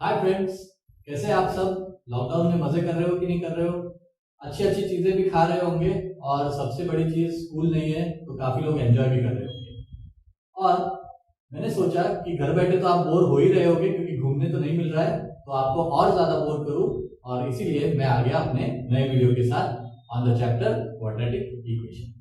Hi friends, कैसे हैं आप सब। लॉकडाउन में मजे कर रहे हो कि नहीं कर रहे हो। अच्छी अच्छी चीजें भी खा रहे होंगे और सबसे बड़ी चीज स्कूल नहीं है तो काफी लोग एंजॉय भी कर रहे होंगे। और मैंने सोचा कि घर बैठे तो आप बोर हो ही रहे होंगे क्योंकि घूमने तो नहीं मिल रहा है, तो आपको और ज्यादा बोर करूं और इसीलिए मैं आ गया अपने नए वीडियो के साथ on the chapter quadratic equation.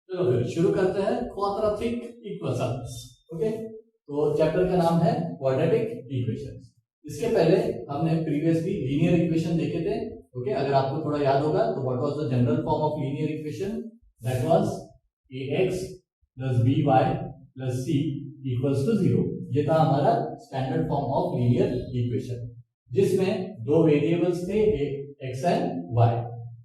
चलो फिर शुरू करते हैं क्वाड्रेटिक इक्वेशंस। ओके, तो चैप्टर का नाम है क्वाड्रेटिक इक्वेशंस। इसके पहले हमने प्रीवियसली लीनियर इक्वेशन देखे थे। ओके, अगर आपको थोड़ा याद होगा तो what was the general form of linear equation? That was ax plus by plus c equals to 0। ये था हमारा standard form of linear equation जिसमें दो वेरिएबल्स थे, x एंड y,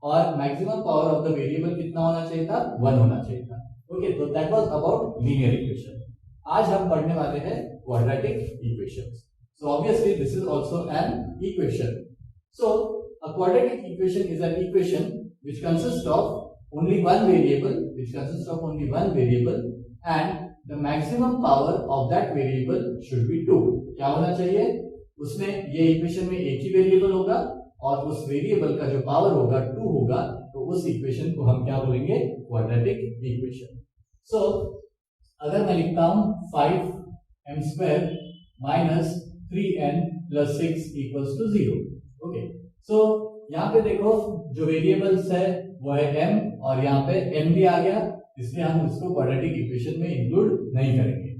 और maximum power of the variable कितना होना चाहिए था? 1 होना चाहिए था। ओके, तो that was about linear equation. आज हम पढ़ने वाले हैं quadratic equations. So obviously this is also an equation. So a quadratic equation is an equation which consists of only one variable and the maximum power of that variable should be 2। क्या होना चाहिए उसमें? ये equation में एक ही variable होगा और उस वेरिएबल का जो पावर होगा 2 होगा, तो उस इक्वेशन को हम क्या बोलेंगे? Quadratic equation. सो अगर मैं लिखता हूं 5m² minus 3n plus 6 equals to 0। Okay, so यहाँ पे देखो जो वेरिएबल्स है वो है m और यहाँ पे m भी आ गया, इसलिए हम इसको क्वाड्रेटिक इक्वेशन में इंक्लूड नहीं करेंगे।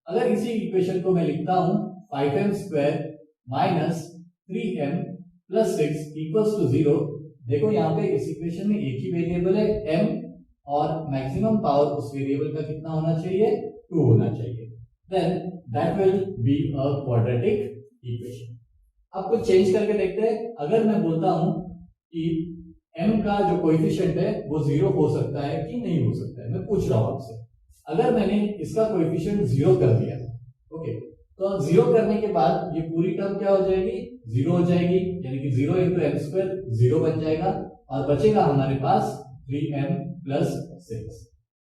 अगर इसी इक्वेशन को मैं लिखता हूं 5m² minus 3m plus 6 equals to 0, देखो यहाँ पे इस इक्वेशन में एक ही वेरिएबल है m और मैक्सिमम पावर उस वेरिएबल का कितना होना चाहिए? 2 होना चाहिए। Then that will be a quadratic equation. अब कुछ चेंज करके देखते हैं। अगर मैं बोलता हूं कि m का जो कोएफिशिएंट है वो 0 हो सकता है कि नहीं हो सकता है, मैं पूछ रहा हूं आपसे। अगर मैंने इसका कोएफिशिएंट 0 कर दिया, ओके, तो 0 करने के बाद ये पूरी टर्म क्या हो जाएगी? 0 हो जाएगी, यानी कि 0 इंटू एम स्क्वायर 0 बन जाएगा और बचेगा हमारे पास 3m प्लस 6।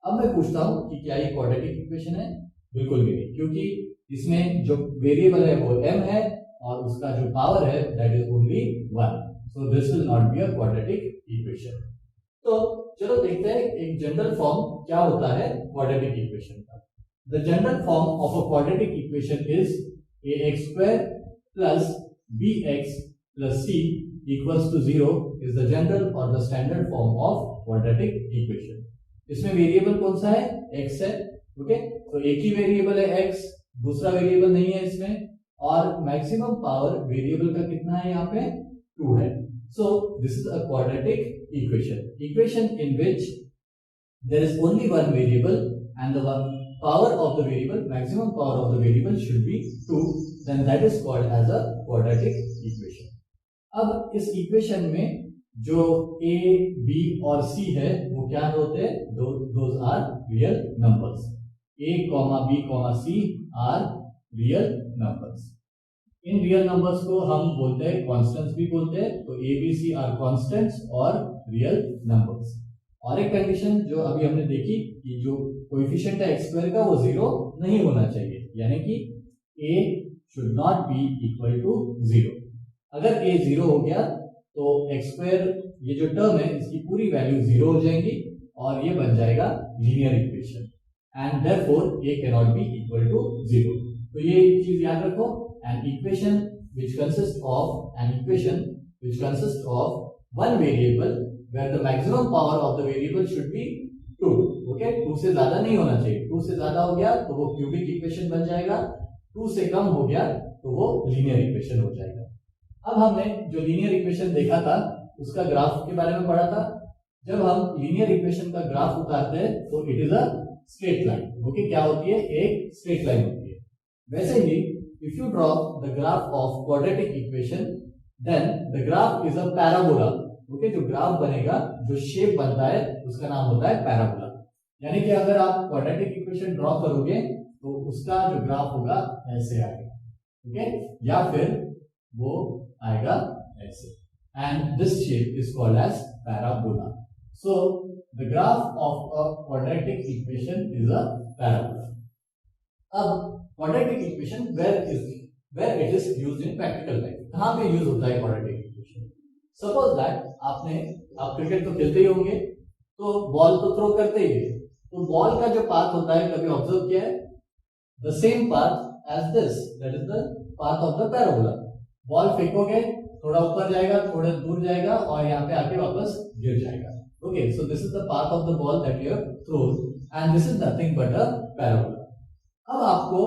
अब मैं पूछता हूं कि क्या ये क्वाड्रेटिक इक्वेशन है? बिल्कुल भी नहीं, क्योंकि इसमें जो वेरिएबल है वो m है और उसका जो पावर है that is only 1। So this will not be a quadratic equation. तो चलो देखते हैं एक जनरल फॉर्म क्या होता है क्वाड्रेटिक इक्वेशन का। The general form of a quadratic equation is ax² plus bx plus c equals to 0 is the general or the standard form of quadratic equation। इसमें वेरिएबल कौन सा है? x है। Okay, तो एक ही वेरिएबल है x, दूसरा वेरिएबल नहीं है इसमें, और मैक्सिमम पावर वेरिएबल का कितना है? यहाँ पे 2 है। So this is a quadratic equation in which there is only one variable and the power of the variable, maximum power of the variable should be 2, then that is called as a quadratic equation। अब इस equation में जो a, b और c है वो क्या होते हैं? Those are real numbers. a, b, c are real numbers. इन रियल नंबर्स को हम बोलते हैं कांस्टेंट्स भी बोलते हैं, तो a, b, c are constants और रियल नंबर्स। और एक कंडीशन जो अभी हमने देखी कि जो कोएफिशिएंट है x² का वो 0 नहीं होना चाहिए, यानी कि a should not be equal to 0। अगर a 0 हो गया तो x² ये जो टर्म है इसकी पूरी वैल्यू 0 हो जाएगी और ये बन जाएगा linear equation and therefore a can be equal to 0। तो ये चीज याद रखो, an equation which consists of one variable where the maximum power of the variable should be 2। Okay, 2 से ज्यादा नहीं होना चाहिए। 2 से ज्यादा हो गया तो वो क्यूबिक इक्वेशन बन जाएगा, 2 से कम हो गया तो वो लीनियर इक्वेशन हो जाएगा। अब हमने जो लीनियर इक्वेशन देखा था उसका ग्राफ के बारे में पढ़ा था। जब हम लीनियर इक्वेशन का ग्राफ उतारते हैं तो it is a straight line. Okay, क्या होती है? एक स्ट्रेट लाइन होती है। वैसे ही if you draw the graph of quadratic equation then the graph is a parabola। Okay, जो ग्राफ बनेगा, जो शेप बनता है उसका नाम होता है पैराबोला। यानी कि अगर आप क्वाड्रेटिक इक्वेशन ड्रॉ करोगे तो उसका जो ग्राफ होगा ऐसे आएगा, ओके, या फिर वो आएगा ऐसे, and this shape is called as parabola. So the graph of a quadratic equation is a parabola. अब quadratic equation where it is used in practical life, कहां पे यूज होता है क्वाड्रेटिक इक्वेशन? सपोज दैट आप cricket तो खेलते ही होंगे, तो बॉल तो थ्रो करते ही है, तो बॉल का जो पाथ होता है कभी ऑब्जर्व किया है? The same path as this, that is the path of the parabola. Ball फेंकोगे, थोड़ा ऊपर जाएगा, थोड़ा दूर जाएगा और यहाँ पे आके वापस गिर जाएगा। Okay, so this is the path of the ball that you have thrown and this is nothing but a parabola. अब आपको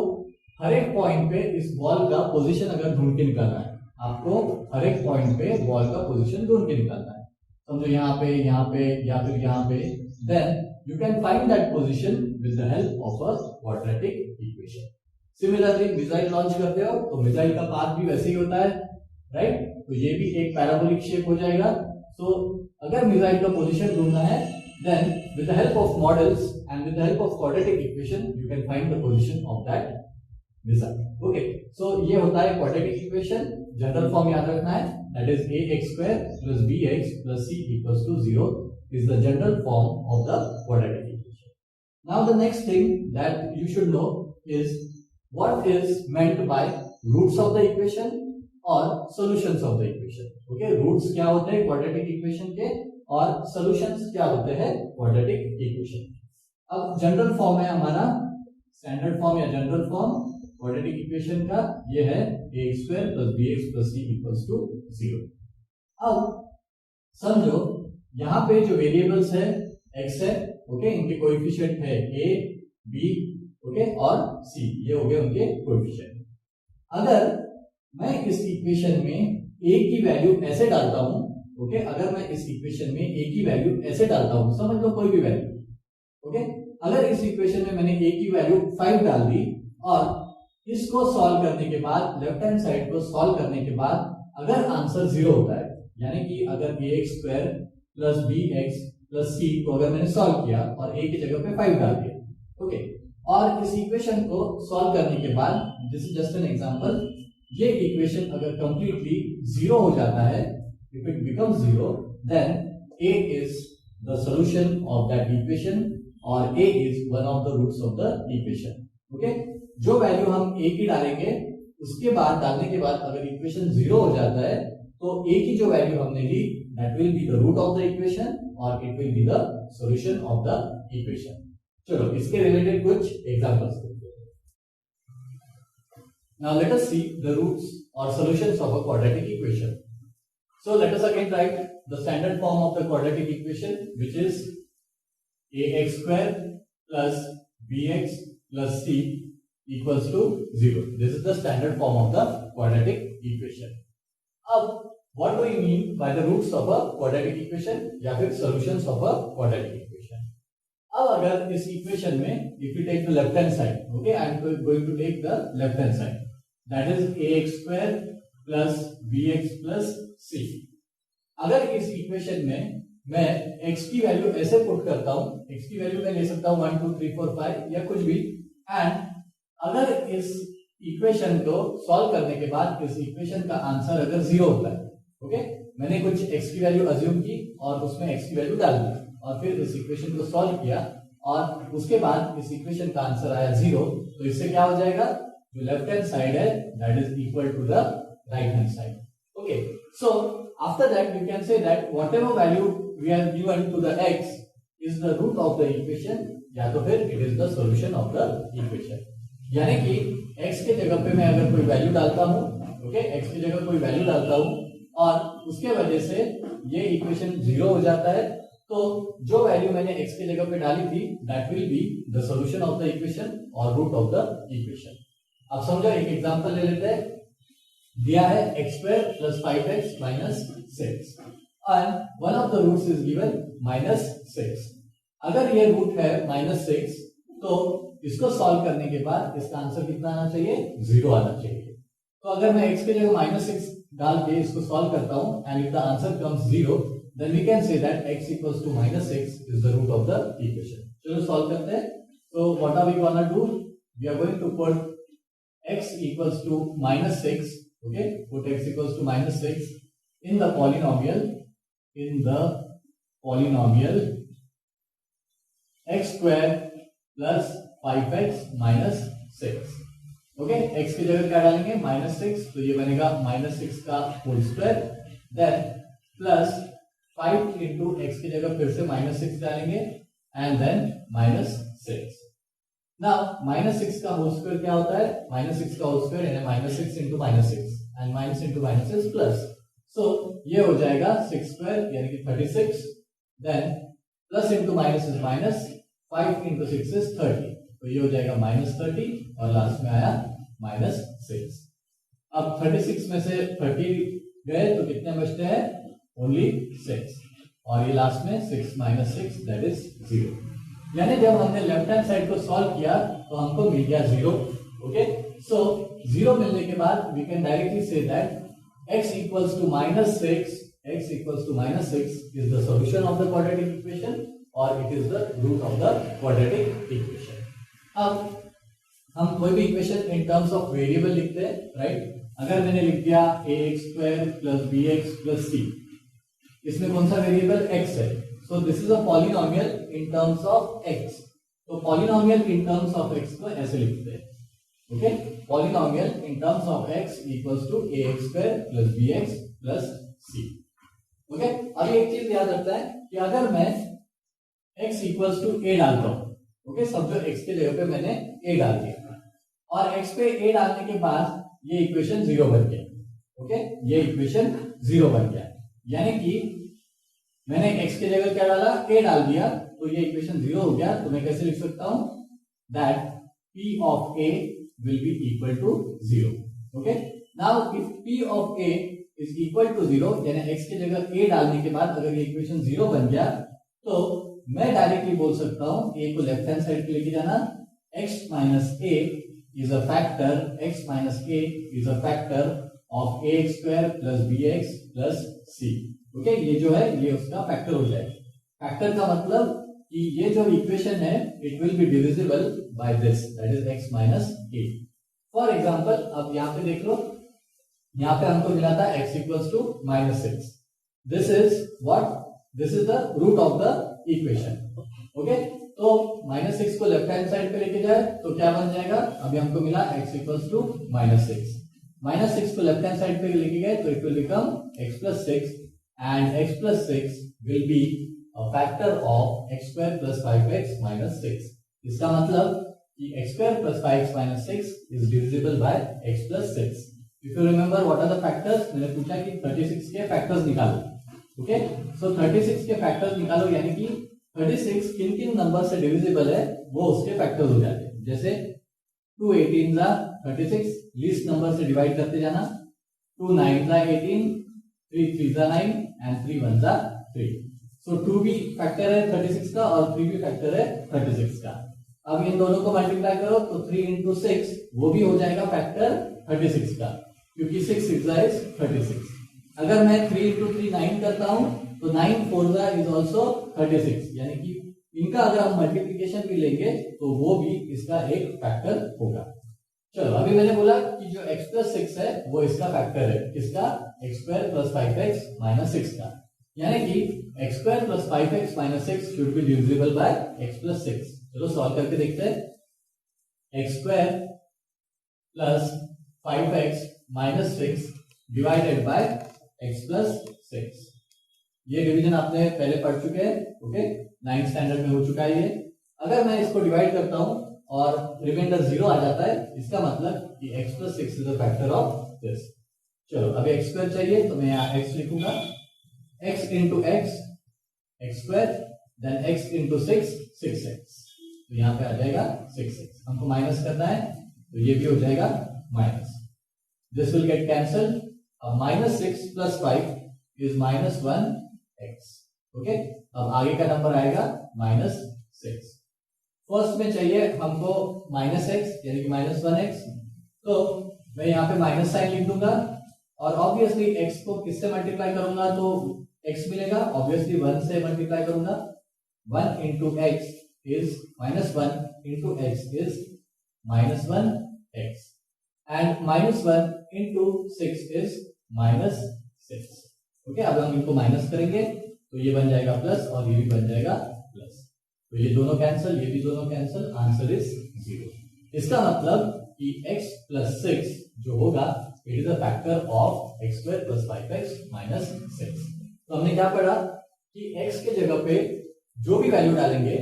हर एक पॉइंट पे इस बॉल का पोजीशन अगर ढूंढ के निकालना है, आपको हर एक पॉइंट पे बॉल का पोजीशन ढूंढ के निकालना है, समझो यहाँ पे या फिर यहाँ पे, then you can find that position with the help of a quadratic equation. Similarly, missile launch करते हो तो मिसाइल का पाथ भी वैसे ही होता है, राइट? तो ये भी एक पैराबोलिक शेप हो जाएगा। सो अगर मिसाइल का पोजीशन ढूंढना है, then with the help of models and with the help of quadratic equation you can find the position of that missile. Okay, so ये होता है quadratic equation। जनरल फॉर्म याद रखना है, that is ax square plus bx plus c equals to 0 is the general form of the quadratic equation. Now the next thing that you should know is what is meant by roots of the equation or solutions of the equation. Okay, roots क्या होते हैं quadratic equation के और solutions क्या होते हैं quadratic equation. अब general form है हमारा, स्टैंडर्ड फॉर्म या जनरल फॉर्म quadratic equation का, ये है ax square plus bx plus c equals to 0. अब समझो यहाँ पे जो वेरिएबल्स है x है, ओके, इनके कोएफिशिएंट है a, b, ओके, और c, ये हो गए उनके कोएफिशिएंट। अगर मैं इस इक्वेशन में a की वैल्यू ऐसे डालता हूं, ओके, अगर मैं इस इक्वेशन में a की वैल्यू ऐसे डालता हूं, समझ लो कोई भी वैल्यू, ओके, अगर इस इक्वेशन में मैंने a की वैल्यू 5 डाल दी और इसको सॉल्व करने के बाद, लेफ्ट हैंड साइड को सॉल्व करने के बाद अगर आंसर 0 होता है, यानी कि अगर ax square plus bx plus c को अगर मैंने सॉल्व किया और a की जगह पे 5 डाल दिया, ओके, और इस इक्वेशन को सॉल्व करने के बाद, this is just an example, ये इक्वेशन अगर कंप्लीटली 0 हो जाता है, if it becomes 0, then a is the solution of that equation और a is one of the roots of the equation. Okay, जो वैल्यू हम a की डालेंगे उसके बाद डालने के बाद अगर इक्वेशन 0 हो जाता है, तो a की जो वैल्यू हमने ली that will be the root of the equation or it will be the solution of the equation. चलो इसके रिलेटेड कुछ एग्जांपल्स देखते हैं। Now let us see the roots or solutions of a quadratic equation. So let us again write the standard form of the quadratic equation, which is ax square plus bx plus c equals to 0. This is the standard form of the quadratic equation. अब what do you mean by the roots of a quadratic equation या फिर solutions of a quadratic equation? अब अगर इस equation में if you take the left hand side, okay, I am going to take the left hand side, that is ax square plus bx plus c. अगर इस equation में मैं x की value ऐसे पुट करता हूं, x की वैल्यू मैं ले सकता हूं 1 2 3 4 5 या कुछ भी, एंड अगर इस इक्वेशन को सॉल्व करने के बाद इस इक्वेशन का आंसर अगर 0 होता है, ओके, मैंने कुछ x की वैल्यू अज्यूम की और उसमें x की वैल्यू डाल दी और फिर इस इक्वेशन को सॉल्व किया और उसके बाद इस इक्वेशन का आंसर आया 0, तो इससे क्या हो जाएगा, जो लेफ्ट हैंड साइड है that is equal to the right hand side. Okay, so after that you can say that whatever value we are given to the x is the root of the equation या तो फिर it is the solution of the equation. यानी कि x के जगह पे मैं अगर कोई वैल्यू डालता हूं, ओके, x की जगह कोई वैल्यू डालता हूं और उसके वजह से ये इक्वेशन 0 हो जाता है, तो जो वैल्यू मैंने x की जगह पे डाली थी that will be the solution of the equation और रूट ऑफ द इक्वेशन। अब समझो एक एग्जांपल ले लेते हैं, दिया है x square plus 5x minus 6 and one of the roots is given minus 6। अगर ये रूट है माइनस 6, तो इसको सॉल्व करने के बाद इसका आंसर कितना आना चाहिए, 0 आना चाहिए। तो अगर मैं x की जगह माइनस 6 डाल के इसको सॉल्व करता हूं and if the answer comes 0, then we can say that x equals to minus 6 is the root of the equation. चलो सॉल्व करते हैं। So what are we gonna do? We are going to put x equals to minus 6, okay, put x equals to minus 6 in the polynomial x square plus 5x minus 6। Okay, x की जगह क्या डालेंगे -6, तो ये बनेगा -6 का whole square, then plus 5 into x की जगह फिर से -6 डालेंगे एंड देन -6। नाउ -6 का होल स्क्वायर क्या होता है, -6 का होल स्क्वायर यानी -6 into -6 and minus into -6 plus, so ये हो जाएगा 6 स्क्वायर यानी कि 36, then plus into minus is minus, 5 into 6 is 30, तो ये हो जाएगा -30 और लास्ट में आया -6। अब 36 में से 30 गए तो कितने बचते हैं, ओनली 6, और ये लास्ट में 6 - 6 दैट इज 0। यानी जब हमने लेफ्ट हैंड साइड को सॉल्व किया तो हमको मिल गया 0। ओके, सो 0 मिलने के बाद we can directly say that x equals to -6 is the solution of the quadratic equation or it is the root of the quadratic equation। अब हम कोई भी equation in terms of variable लिखते हैं, राइट। अगर मैंने लिख दिया ax² + bx + c, इसमें कौन सा वेरिएबल x है, so this is a polynomial in terms of x। तो polynomial in terms of x को ऐसे लिखते हैं, okay, polynomial in terms of x equals to ax² + bx + c। Okay, अब एक चीज याद रखता है कि अगर मैं x equals to a डालता हूं, ओके, समझो x के जगह पे मैंने a डाल दिया और x पे a डालने के बाद ये इक्वेशन 0 बन गया। ओके, ये इक्वेशन 0 बन गया, यानी कि मैंने x की जगह क्या डाला, a डाल दिया, तो ये इक्वेशन 0 हो गया। तो मैं कैसे लिख सकता हूं, that p of a will be equal to 0। okay, now if p of a is equal to 0 यानी x की जगह a डालने के बाद अगर ये इक्वेशन 0 बन गया तो मैं डायरेक्टली बोल सकता हूं a को लेफ्ट हैंड साइड पे लेके जाना, x - a is a factor, x - a is a factor of ax² + bx + c। Okay, ये जो है ये उसका फैक्टर हो जाएगा। फैक्टर का मतलब कि ये जो इक्वेशन है it will be divisible by this, that is x - a। For example अब यहाँ पे देख लो, यहाँ पे हमको मिला था x equals to -6, this is what, this is the root of the equation. Okay, तो -6 को लेफ्ट हैंड साइड पे लेके जाए तो क्या बन जाएगा, अभी हमको मिला x equals to -6, -6 को लेफ्ट हैंड साइड पे लेके गए तो it will become x + 6 and x + 6 will be a factor of x² + 5x - 6। इसका मतलब कि x² + 5x - 6 is divisible by x + 6। If you remember what are the factors, मैंने पूछा कि 36 के फैक्टर्स निकालो। ओके, सो 36 के फैक्टर्स निकालो यानी कि 36 किन किन नंबर से डिविजिबल है वो उसके फैक्टर्स हो जाते हैं। जैसे 2 18 36, लीस्ट नंबर से डिवाइड करते जाना, 2 9 18, 3 3 9 एंड 3 1 3। सो 2 भी फैक्टर है 36 का और 3 भी फैक्टर है 36 का। अब इन दोनों को मल्टीप्लाई करो तो 3 × 6 वो भी हो जाएगा फैक्टर 36 का, क्योंकि 6 6 is 36। अगर मैं 3 × 3 9 करता हूं तो 9 4 is also 36, यानी कि इनका अगर हम मल्टीप्लिकेशन भी लेंगे तो वो भी इसका एक फैक्टर होगा। चलो, अभी मैंने बोला कि जो x + 6 है वो इसका फैक्टर है, किसका, x² + 5x - 6 का, यानी कि x² + 5x - 6 should be divisible by x + 6। चलो सॉल्व करके देखते हैं, x² + 5x - 6 divided by x + 6। ये डिवीजन आपने पहले पढ़ चुके हैं, ओके, 9th स्टैंडर्ड में हो चुका है ये। अगर मैं इसको डिवाइड करता हूं और रिमाइंडर 0 आ जाता है, इसका मतलब कि x + 6 is a factor of this. चलो, अभी x² चाहिए तो मैं यहाँ x लिखूंगा, x × x x², then x × 6 6x, तो यहाँ पे आ जाएगा 6x। हमको माइनस करना है तो ये भी हो जाएगा minus, this will get cancel. अब -6 + 5 इज -1x। ओके, अब आगे का नंबर आएगा -6। फर्स्ट में चाहिए हमको -x यानी कि -1x, तो मैं यहाँ पे माइनस साइन लिख दूंगा और ऑब्वियसली x को किससे मल्टीप्लाई करूंगा तो x मिलेगा, ऑब्वियसली 1 से मल्टीप्लाई करूंगा, 1 × x is -1 × x is -1x and -1 × 6 is -6। Okay, अब हम इनको माइनस करेंगे तो ये बन जाएगा प्लस और ये भी बन जाएगा प्लस, तो ये दोनों कैंसिल, ये भी दोनों कैंसिल, आंसर इज 0। इसका मतलब कि x प्लस 6 जो होगा it is a factor of x square plus 5x minus 6। तो हमने क्या पढ़ा कि x के जगह पे जो भी वैल्यू डालेंगे,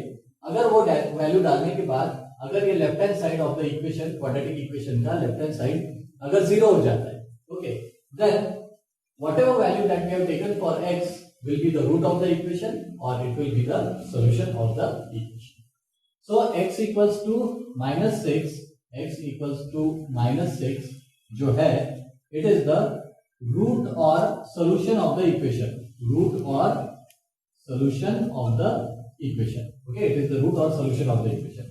अगर वो वैल्यू डालने के बाद अगर ये left hand side of the equation, quadratic equation का लेफ्ट हैंड साइड अगर 0 हो जाता है, okay, then whatever value that we have taken for x will be the root of the equation or it will be the solution of the equation. So x equals to minus 6, x equals to minus 6 जो है it is the root or solution of the equation, root or solution of the equation, okay, it is the root or solution of the equation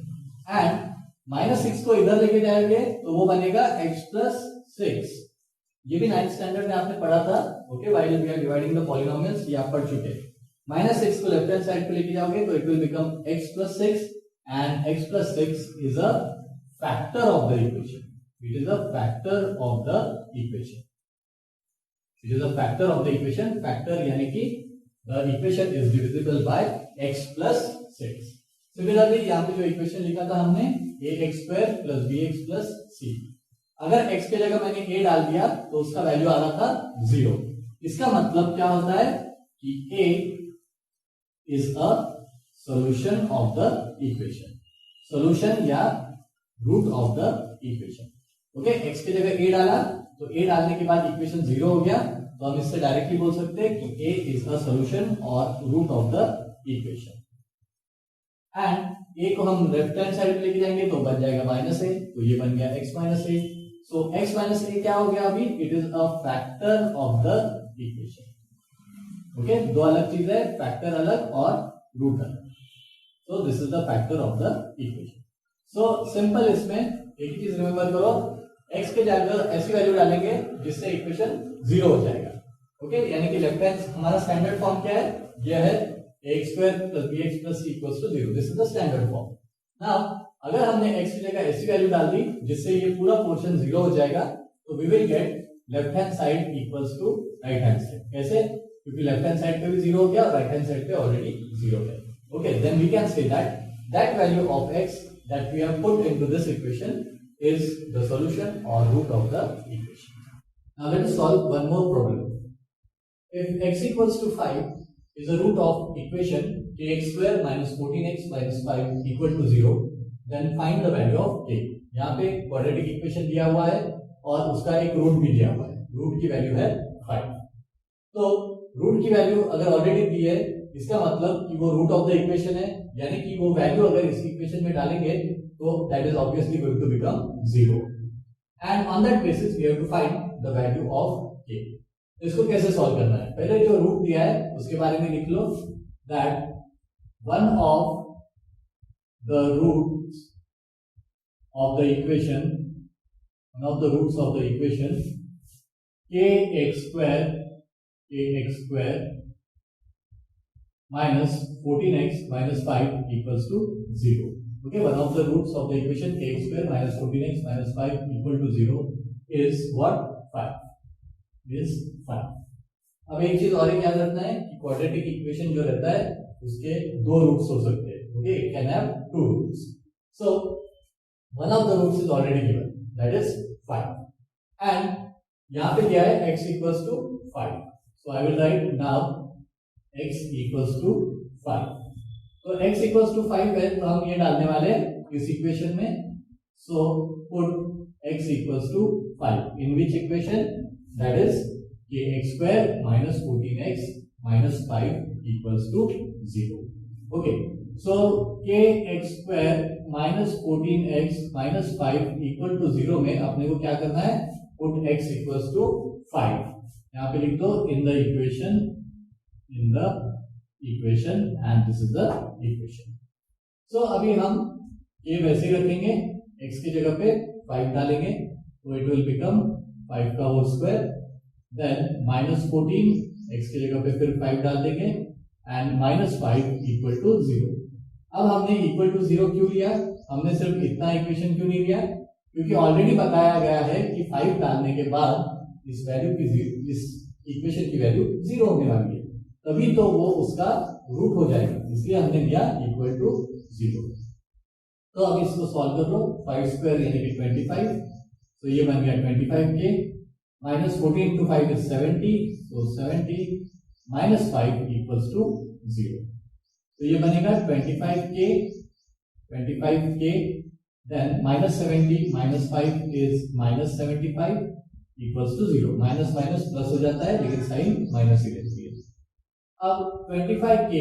and minus 6 को इधर लेके जाएंगे तो वो बनेगा x plus 6। ये भी 9th स्टैंडर्ड में आपने पढ़ा था, okay, while we are dividing the polynomials, ये आप पढ़ चुके हैं। माइनस 6 को लेफ्ट हैंड साइड पे लेके जाओगे तो it will become x plus 6 and x plus 6 is a factor of the equation, it is a factor of the equation, it is a factor of the equation, factor यानी कि the equation is divisible by x plus 6। Similarly यहाँ पे जो equation लिखा था हमने ax square plus bx plus c, अगर x के जगह मैंने a डाल दिया तो उसका वैल्यू आ रहा था 0। इसका मतलब क्या होता है कि a is a solution of the equation, solution या root of the equation, okay. x के जगह a डाला तो a डालने के बाद इक्वेशन 0 हो गया, तो हम इससे डायरेक्टली बोल सकते हैं कि a is a solution और root of the equation and a को हम लेफ्ट हैंड साइड पे लेके जाएंगे तो बन जाएगा माइनस a, तो ये बन गया x minus a। So x minus a क्या हो गया अभी, it is a factor of the equation, okay, दो अलग चीज है, फैक्टर अलग और रूट अलग, सो this is the factor of the equation. So simple, इसमें एक चीज रिमेंबर करो, x के जगह ऐसी वैल्यू डालेंगे जिससे इक्वेशन 0 हो जाएगा, ओके, यानी कि लेफ्ट हैंड हमारा स्टैंडर्ड फॉर्म क्या है, यह है ax square plus bx plus c equals to 0, this is the standard form. Now अगर हमने x की जगह ऐसी वैल्यू डाल दी जिससे ये पूरा पोर्शन 0 हो जाएगा, तो we will get left hand side equals to right hand side. कैसे? क्योंकि लेफ्ट हैंड साइड पे भी 0 हो गया और राइट हैंड साइड पे ऑलरेडी 0 है, okay. Then we can say that value of x that we have put into this equation is the solution और root of the equation. Now let us solve one more problem. If x equals to 5 is the root of equation kx square minus 14x minus 5 equal to 0, then find the value of k। यहाँ पे quadratic equation दिया हुआ है और उसका एक root भी दिया हुआ है, रूट की वैल्यू है 5। तो रूट की वैल्यू अगर ऑलरेडी दी है, इसका मतलब कि वो रूट ऑफ द इक्वेशन है, यानी कि वो वैल्यू अगर इस इक्वेशन में डालेंगे तो that is obviously going to become 0 and on that basis we have to find the value of k। इसको कैसे सॉल्व करना है, पहले जो रूट दिया है उसके बारे में लिख लो, that one of the roots of the equation, one of the roots of the equation kx square minus 14x minus 5 equals to 0, okay, one of the roots of the equation kx square minus 14x minus 5 equal to 0 is what, 5 is 5। अब एक चीज और याद रखना है कि quadratic equation जो रहता है उसके दो रूट्स हो सकते हैं, okay, it can have two roots. So one of the roots is already given, that is 5 and यहां पे दिया है x equals to 5, so I will write now x equals to 5। तो x इक्वल्स टू 5 है तो हम ये डालने वाले हैं इस इक्वेशन में, so put x equals to 5 in which equation, that is kx square minus 14x minus 5 equals to 0, okay। So kx square minus 14x minus 5 equal to 0 में अपने को क्या करना है, put x equals to 5, यहाँ पे लिख दो in the equation and this is the equation। So अभी हम ये वैसे ही रखेंगे, x की जगह पे 5 डालेंगे तो it will become 5 का whole square, then minus 14 x की जगह पे फिर 5 डाल देंगे एंड माइनस 5 इक्वल टू 0। अब हमने इक्वल टू 0 क्यों लिया, हमने सिर्फ इतना इक्वेशन क्यों नहीं लिया, क्योंकि ऑलरेडी बताया गया है कि 5 डालने के बाद इस वैल्यू की, इस इक्वेशन की वैल्यू 0 होने वाली है, तभी तो वो उसका रूट हो जाएगा, इसलिए हमने लिया इक्वल टू 0। तो अब इसको सॉल्व कर लो, 5 स्क्वायर यानी कि 25, तो ये बन गया 25k, माइनस 14 इंटू 5 इज 70, तो 70 माइनस 5 इक्वल्स टू 0, तो ये बनेगा 25k, then minus 70 minus 5 is minus 75 equals to 0, minus minus plus हो जाता है लेकिन साइन माइनस ही रहती है। अब 25k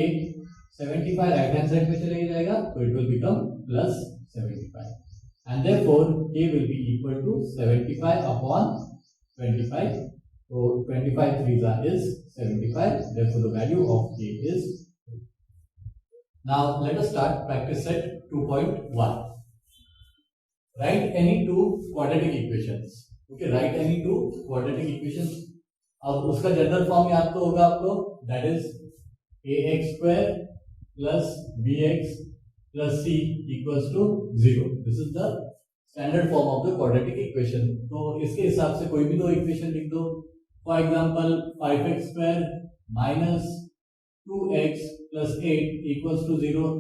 75 राइट हैंड साइड पे चले जाएगा, तो it will become plus 75 and therefore k will be equal to 75 upon 25, so 25 3s is 75, therefore the value of k is 2. Now let us start practice set 2.1. Write any two quadratic equations. Okay, write any two quadratic equations. अब उसका general form याद तो होगा आपको, that is ax square plus bx plus c equals to 0. This is the standard form of the quadratic equation. तो इसके हिसाब से कोई भी दो इक्वेशन लिख दो. For example, 5x square minus 2x plus 8 equals to 0.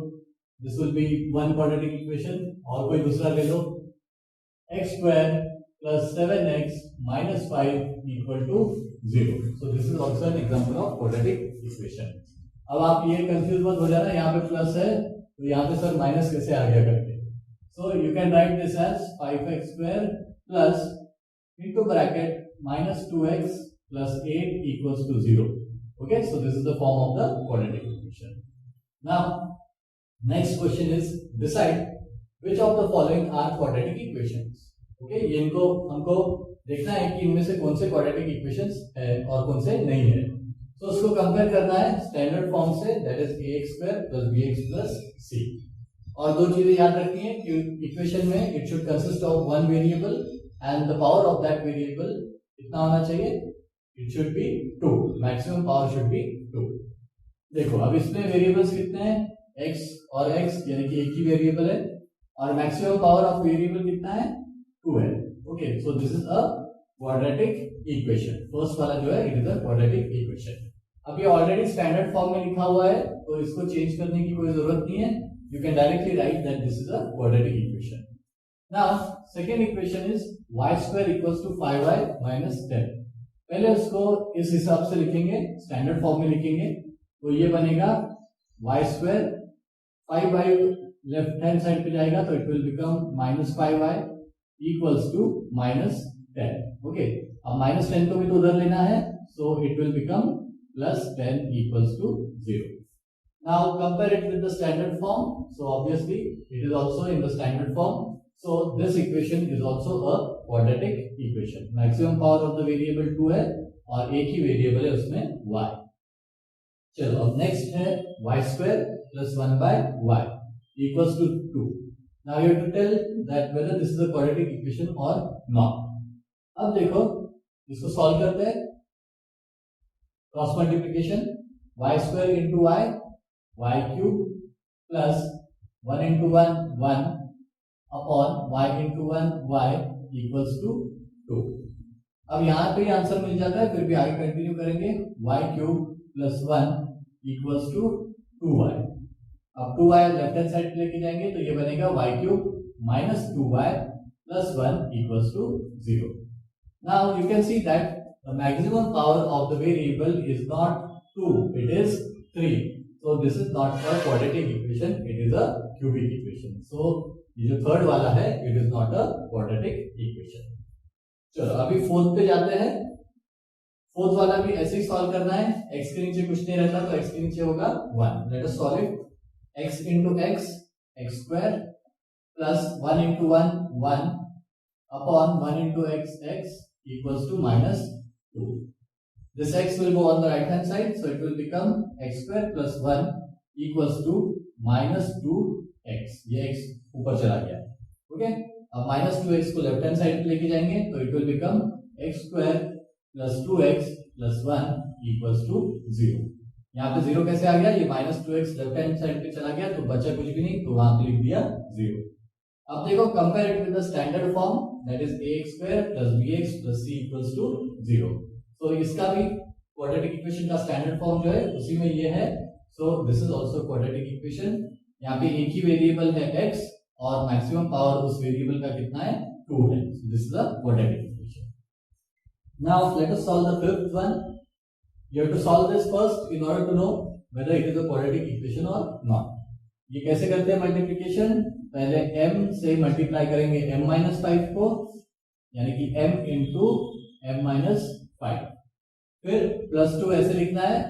This will be one quadratic equation. और कोई दूसरा ले लो, x square plus 7x minus 5 equal to 0. So this is also an example of quadratic equation. अब आप ये confuse मत हो जाना, यहाँ पे प्लस है तो यहाँ पे सर माइनस कैसे आ गया करके. So you can write this as 5x square plus into bracket minus 2x plus 8 equals to 0. Okay, so this is the form of the quadratic equation. Now next question is decide which of the following are quadratic equations. Okay, ये इनको हमको देखना है कि इनमें से कौन से क्वाड्रेटिक इक्वेशंस है और कौन से नहीं है. तो उसको कंपेयर करना है स्टैंडर्ड फॉर्म से, that is ax square plus bx plus c. और दो चीजें याद रखनी है कि इक्वेशन में it should consist of one variable and the power of that variable कितना होना चाहिए, it should be 2, maximum power should be 2. देखो अब इसमें वेरिएबल्स कितने हैं, x और x यानी कि एक ही वेरिएबल है, और मैक्सिमम पावर ऑफ वेरिएबल कितना है, 2 है. Okay, so this is a quadratic equation. First वाला जो है it is a quadratic equation. अब ये ऑलरेडी स्टैंडर्ड फॉर्म में लिखा हुआ है तो इसको चेंज करने की कोई जरूरत नहीं है. You can directly write that this is a quadratic equation. Now second equation is y square equals to 5y minus 10. पहले उसको इस हिसाब से लिखेंगे, स्टैंडर्ड फॉर्म में लिखेंगे, तो ये बनेगा y square 5y left hand side पे जाएगा तो it will become minus 5y equals to minus 10. Okay, अब माइनस 10 को भी तो उधर लेना है, so it will become plus 10 equals to 0. Now compare it with the standard form. So obviously it is also in the standard form. So this equation is also a quadratic equation. Maximum power of the variable 2 है और एक ही variable है उसमें y. चलो अब next है y square plus 1 by y equals to 2. Now you have to tell that whether this is a quadratic equation or not. अब देखो इसको सॉल्व करते हैं. Cross multiplication y square into y cube plus 1 into 1 1 upon y into 1 y equals to 2. अब यहाँ पे answer मिल जाता है, फिर भी आगे कंटिन्यू करेंगे. y cube plus 1 equals to 2y. अब 2y लेफ्ट हैंड साइड लेके जाएंगे तो ये बनेगा y cube minus 2y plus 1 equals to 0. Now you can see that the maximum power of the variable is not 2, it is 3. So this is not a quadratic equation, it is a cubic equation. So ये जो third वाला है it is not a quadratic equation. चलो अभी fourth पे जाते हैं. Fourth वाला भी ऐसे ही सॉल्व करना है. x के नीचे कुछ नहीं रहता तो x के नीचे होगा 1. Late us solve it. x into x x square plus 1 into 1 1 upon 1 into x x equals to minus 2. This x will go on the right hand side, so it will become x square plus 1 equals to minus 2x. ये x ऊपर चला गया. Okay, अब minus 2x को left hand side पे लेके जाएंगे तो it will become x square plus 2x plus 1 equals to 0. यहाँ पे 0 कैसे आ गया, ये minus 2x left hand side पे चला गया तो बचा कुछ भी नहीं, तो वहां पे लिख दिया 0. अब देखो compare it with the standard form, that is ax square plus bx plus c equals to 0. तो इसका भी क्वाड्रेटिक इक्वेशन का स्टैंडर्ड फॉर्म जो है उसी में ये है. So this is also quadratic equation. यहाँ पे एक ही वेरिएबल है x और मैक्सिमम पावर उस वेरिएबल का कितना है 2 है. This is the quadratic equation. Now let us solve the fifth one. You have to solve this first in order to know whether it is a quadratic equation or not. ये कैसे करते हैं multiplication? पहले m से multiply करेंगे m-5 को, यानी कि m इंटू m-5. फिर +2 ऐसे लिखना है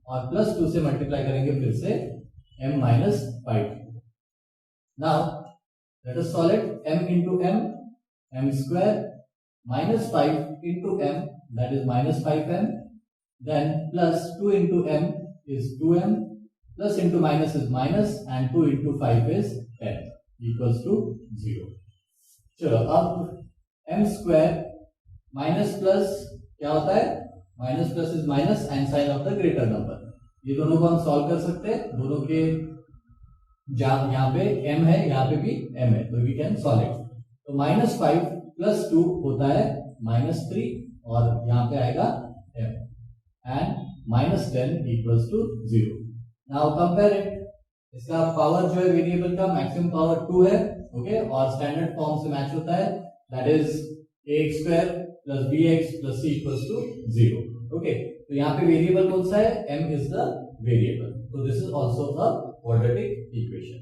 और +2 से मल्टीप्लाई करेंगे फिर से m-5. Now let us solve it. m into m square -5 into m that is -5m, then +2 into m is 2m, plus into minus is minus, and 2 into 5 is 10 equals to 0. चलो अब m square minus plus क्या होता है? Minus plus is minus and sign of the greater number. ये दोनों को हम solve कर सकते हैं. दोनों के यहाँ पे m है, यहाँ पे भी m है, तो वी कैन सॉल्व इट. तो -5 + 2 होता है -3 और यहाँ पे आएगा m and -10 equals to 0. Now compare it. इसका पावर जो है वेरिएबल का मैक्सिमम पावर 2 है, ओके, और स्टैंडर्ड फॉर्म से मैच होता है, that is ax² + bx + c = 0. Okay, तो यहाँ पे वेरिएबल कौन सा है? m is the variable. तो this is also a quadratic equation.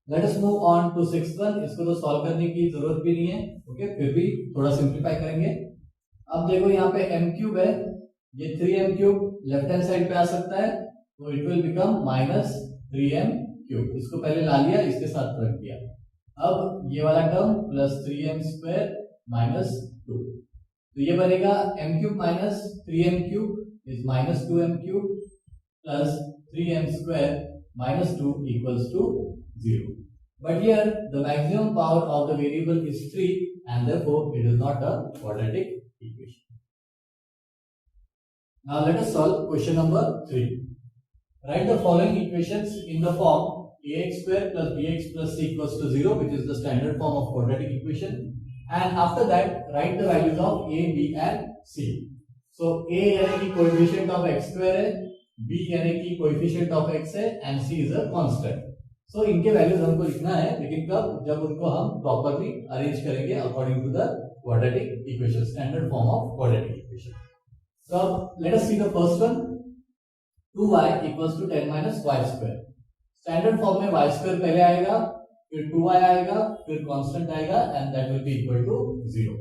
Let us move on to sixth one. इसको तो सॉल्व करने की जरूरत भी नहीं है, ओके, फिर भी थोड़ा सिंप्लीफाई करेंगे. अब देखो यहाँ पे m³ है, ये 3m³ लेफ्ट हैंड साइड पे आ सकता है, तो इट विल बिकम -3m³. इसको पहले ला लिया, इसके साथ रख दिया. अब ये वाला टर्म +3m² -2, तो ये बनेगा m³ - 3m³ is -2m³ + 3m² - 2 equals to 0. But here the maximum power of the variable is 3 and therefore it is not a quadratic equation. Now let us solve question number 3. Write the following equations in the form ax² + bx + c = 0, which is the standard form of quadratic equation. And after that, write the values of a, b and c. So a यानी कि coefficient of x² है, b यानी कि coefficient of x है, and c is a constant. So इनके values हमको लिखना है, लेकिन कब? जब उनको हम प्रॉपरली अरेंज करेंगे according to the quadratic equation, standard form of quadratic equation. So let us see the first one. 2y = 10 - y². Standard form में y² पहले आएगा, फिर 2y आएगा, फिर कांस्टेंट आएगा, and that will be equal to 0.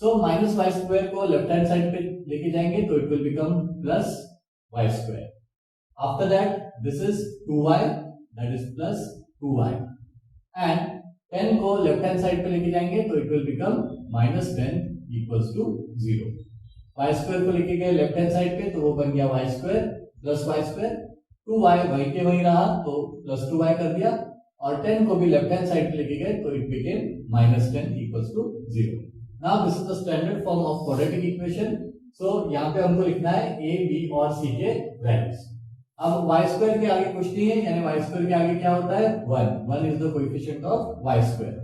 So -y² को left hand side पे लेके जाएंगे, तो it will become +y². After that this is 2y, that is +2y, and 10 को लेफ्ट हैंड साइड पे लेके जाएंगे, तो it will become -10 equals to 0. y² को लेके गए लेफ्ट हैंड साइड पे, तो वो बन गया y² + y². 2y वही के वही रहा, तो +2y कर दिया, और 10 को भी लेफ्ट हैंड साइड पे लेके गए, तो it became -10 equals to 0. Now this is the standard form of quadratic equation. So यहाँ पे हमको लिखना है a, b और c के वैल्यूज. अब y² के आगे कुछ नहीं है, यानी y² के आगे क्या होता है? 1 is the coefficient of y².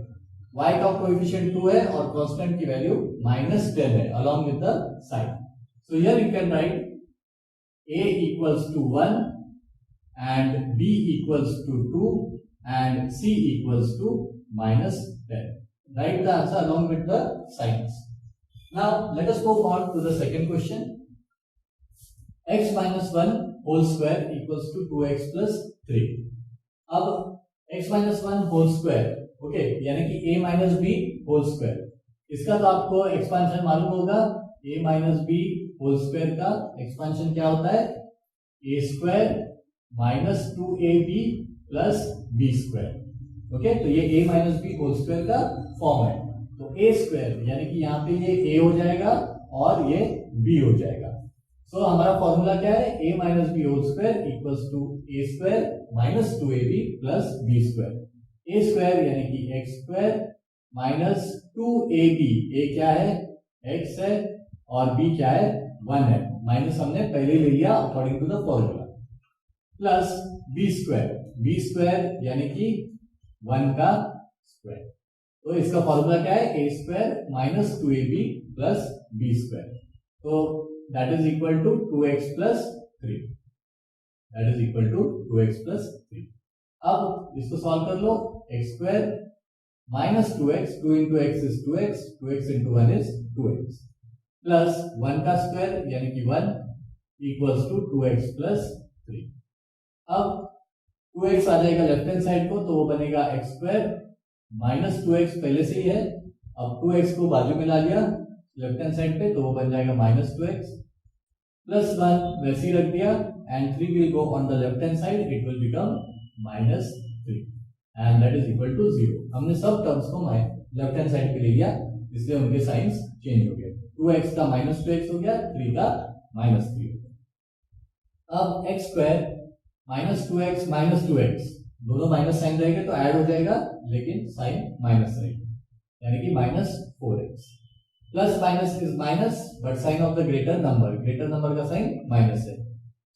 y का कोएफिशिएंट 2 है और कांस्टेंट की वैल्यू -10 है along with the sign. So here you can write a = 1 and b = 2 and c = -10. Write the answer along with the signs. Now let us move on to the second question. x - 1 whole square equals to 2x + 3. अब x - 1 whole square, okay, यानी कि a - b whole square. इसका तो आपको expansion मालूम होगा. a - b whole square का expansion क्या होता है? a² - 2ab + b². ओके, तो ये a - b होल स्क्वायर का फॉर्म है. तो a² यानी कि यहाँ पे ये a हो जाएगा और ये b हो जाएगा. सो हमारा फॉर्मूला क्या है? a - b whole square equals to a² - 2ab + b². a² यानी कि x² - 2ab. a क्या है? x है, और b क्या है? 1 है. माइनस हमने पहले ले लिया according to the formula. Plus b² यानी कि 1 का स्क्वायर. तो इसका फॉर्मूला क्या है? a² - 2ab + b². तो that is equal to 2x + 3. That is equal to 2x + 3. अब इसको सॉल्व कर लो. x² minus 2x, 2 into x is 2x, 2x into 1 is 2x, plus 1 का स्क्वायर यानी कि 1 इक्वल्स टू 2x प्लस 3। अब 2x आ जाएगा लेफ्ट हैंड साइड को, तो वो बनेगा x स्क्वायर माइनस 2x पहले से ही है, अब 2x को बाजू में ला लिया लेफ्ट हैंड साइड पे, तो वो बन जाएगा माइनस 2x प्लस 1 वैसे ही रख दिया, and 3 will go on the left hand side, it will become minus 3 and that is equal to 0। हमने सब टर्म्स को लेफ्ट हैंड साइड पे ले लिया, इसलिए उनके साइंस चेंज हो गए, 2x का माइनस 2x हो गया, 3 का माइनस 3 हो गया। अब x square minus 2x minus 2x दोनों माइनस साइन रहेंगे तो ऐड हो जाएगा, लेकिन साइन माइनस रहेगी, यानी कि minus 4x, plus minus is minus but sign of the greater number का साइन माइनस है,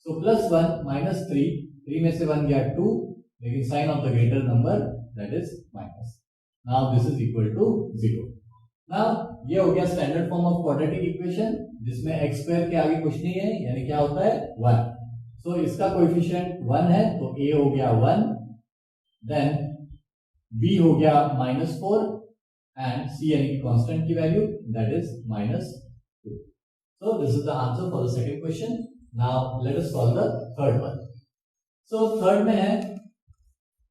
सो प्लस 1 माइनस 3 में से 1 गया 2, लेकिन sign of the greater number that is minus. Now this is equal to 0। Now ये हो गया standard form of quadratic equation, जिसमें x स्क्वायर के आगे कुछ नहीं है, यानी क्या होता है 1। सो इसका कोएफिशिएंट 1 है, तो a हो गया 1, देन b हो गया माइनस 4 एंड c यानी कि कांस्टेंट की value that is minus 2। So this is the answer for the second question. Now let us solve the third one. So third में है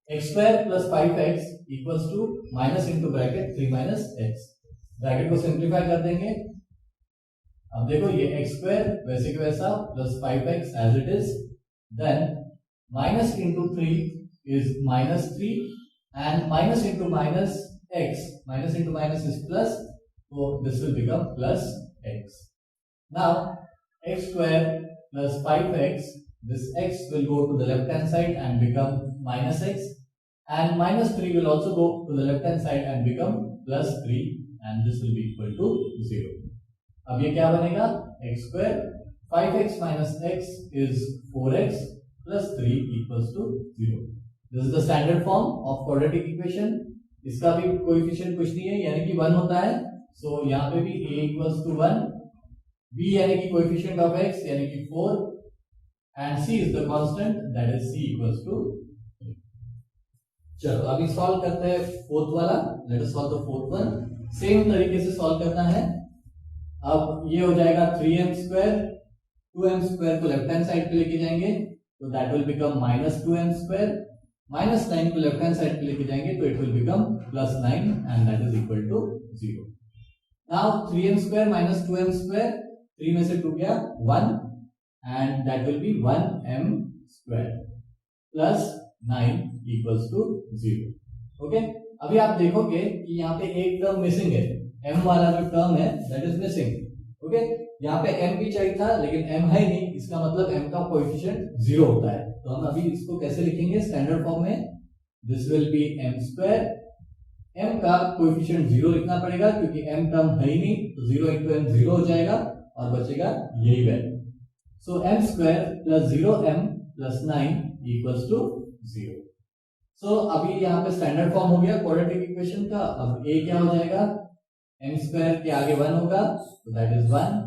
x square plus 5x equals to minus into bracket 3 minus x, bracket को simplify कर देंगे। अब देखो ये x square वैसे के वैसा plus 5x as it is, then minus into 3 is minus 3 and minus into minus x, minus into minus is plus, so this will become plus x. Now x square plus 5x, this x will go to the left hand side and become minus x, and minus 3 will also go to the left hand side and become plus 3, and this will be equal to 0. अब ये क्या बनेगा, x square 5x minus x is 4x plus 3 equals to 0. This is the standard form of quadratic equation. इसका भी coefficient कुछ नहीं है, यानी कि 1 होता है, सो यहाँ पे भी a इक्वल्स टू 1, b यानी कि कोएफिशिएंट ऑफ x यानी कि 4 and c is the constant that is c equals to 3। चलो अभी सॉल्व करते हैं फोर्थ वाला, let us solve the fourth one. Same तरीके से सॉल्व करना है। अब ये हो जाएगा 3m स्क्वायर, 2m स्क्वायर को लेफ्ट हैंड साइड पे लेके जाएंगे तो that will become minus 2m square, minus 9 को लेफ्ट हैंड साइड पे लेके जाएंगे तो it will become plus 9 and that is equal to 0। Now 3m square minus 2m square, 3 में से 2 गया 1 and that will be 1m square plus 9 equals to 0। Okay, अभी आप देखोगे कि यहाँ पे एक टर्म मिसिंग है, m वाला जो टर्म है दैट इज मिसिंग। ओके, यहाँ पे m भी चाहिए था लेकिन m है नहीं, इसका मतलब m का कोएफिशिएंट 0 होता है। तो हम अभी इसको कैसे लिखेंगे स्टैंडर्ड फॉर्म में, this will B m square, m का कोएफिशिएंट 0 लिखना पड़ेगा क्योंकि m टर्म है ही नहीं, तो 0 इंटू m 0 हो जाएगा और बचेगा यही value. So m square plus 0m plus 9 equals to 0। So अभी यहाँ पे स्टैंडर्ड फॉर्म हो गया क्वाड्रेटिक इक्वेशन का। अब a क्या हो जाएगा, m स्क्वायर के आगे 1 होगा तो दैट इज 1,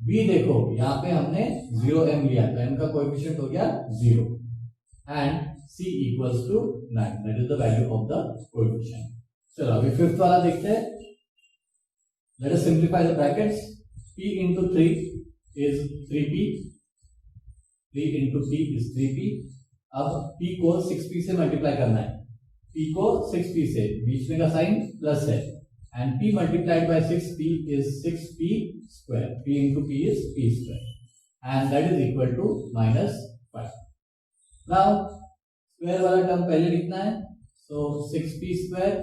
b देखो यहाँ पे हमने 0m लिया तो m का कोएफिशिएंट हो गया 0 and c equals to 9, that is the value of the coefficient. चलो अभी फिफ्थ वाला देखते हैं। Let us simplify the brackets, p into 3 is 3p, 3 into p is 3p। अब p को 6p से मल्टीप्लाई करना है, p को 6p से, बीच में का साइन प्लस है and p multiplied by 6p is 6p square, p into p is p square and that is equal to minus 5। now square वाला टर्म पहले लिखना है, so 6p square,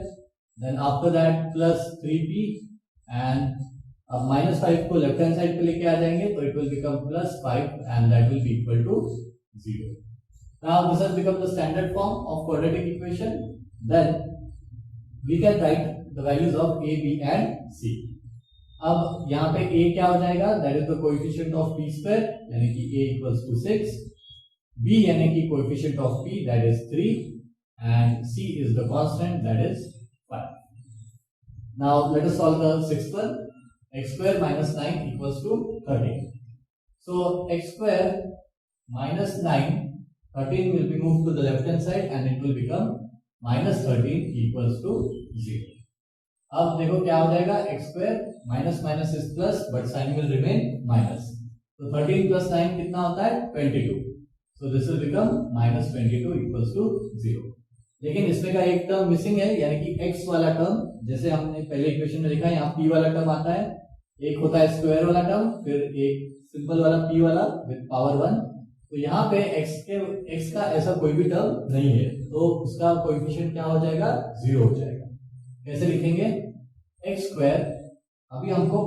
then after that plus 3p and अब minus 5 को left hand side पे लेके आ जाएंगे तो it will become plus 5 and that will be equal to 0। now this has become the standard form of quadratic equation, then we can write the values of a, b and c। अब यहाँ पे a क्या हो जाएगा, that is the coefficient of p square यानी कि a equals to 6, b यानी कि coefficient of p that is 3 and c is the constant that is 5। now let us solve the sixth one, x square minus 9 equals to 13। so x square minus 9, 13 will be moved to the left hand side and it will become -13 equals to 0। अब देखो क्या हो जाएगा, x square minus minus is plus but sign will remain minus, तो 13 plus 9 कितना होता है 22, so this will become -22 equals to 0। लेकिन इसमें का एक टर्म मिसिंग है, यानी कि x वाला टर्म, जैसे हमने पहले इक्वेशन में लिखा है यहाँ p वाला टर्म आता है, एक होता है स्क्वायर वाला टर्म, फिर एक सिंपल वाला p वाला विद पावर 1, तो यहाँ पे x का ऐसा कोई भी टर्म नहीं है, तो उसका कोएफिशिएंट क्या हो जाएगा 0 हो जाएगा। कैसे लिखेंगे, एक्स स्क्वायर, अभी हमको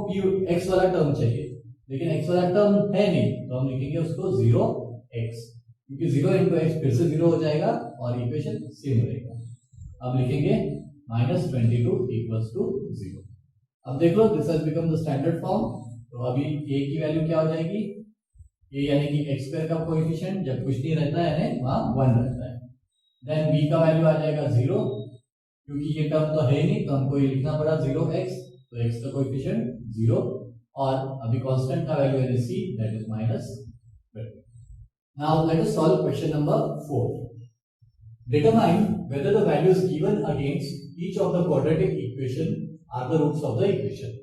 x वाला टर्म चाहिए लेकिन x वाला टर्म है नहीं, तो हम लिखेंगे उसको 0x, क्योंकि 0 इंटू एक्स फिर से 0 हो जाएगा और इक्वेशन सेम रहेगा। अब लिखेंगे -22 इक्वल्स टू 0। अब देख लो this has become the standard form, तो अभी a की वैल्यू क्या हो जाएगी, a यानी कि x स्क्वायर का कोएफिशिएंट जब कुछ नहीं रहता है यानी वहां 1 रहता है, देन b का वैल्यू आ जाएगा 0, क्योंकि ये टर्म तो है नहीं तो हमको ये लिखना पड़ा 0x, तो x का कोएफिशिएंट 0, और अभी कांस्टेंट का वैल्यू है c, that is -20। Now let us solve question number 4. Determine whether the values given against each of the quadratic equation are the roots of the equation.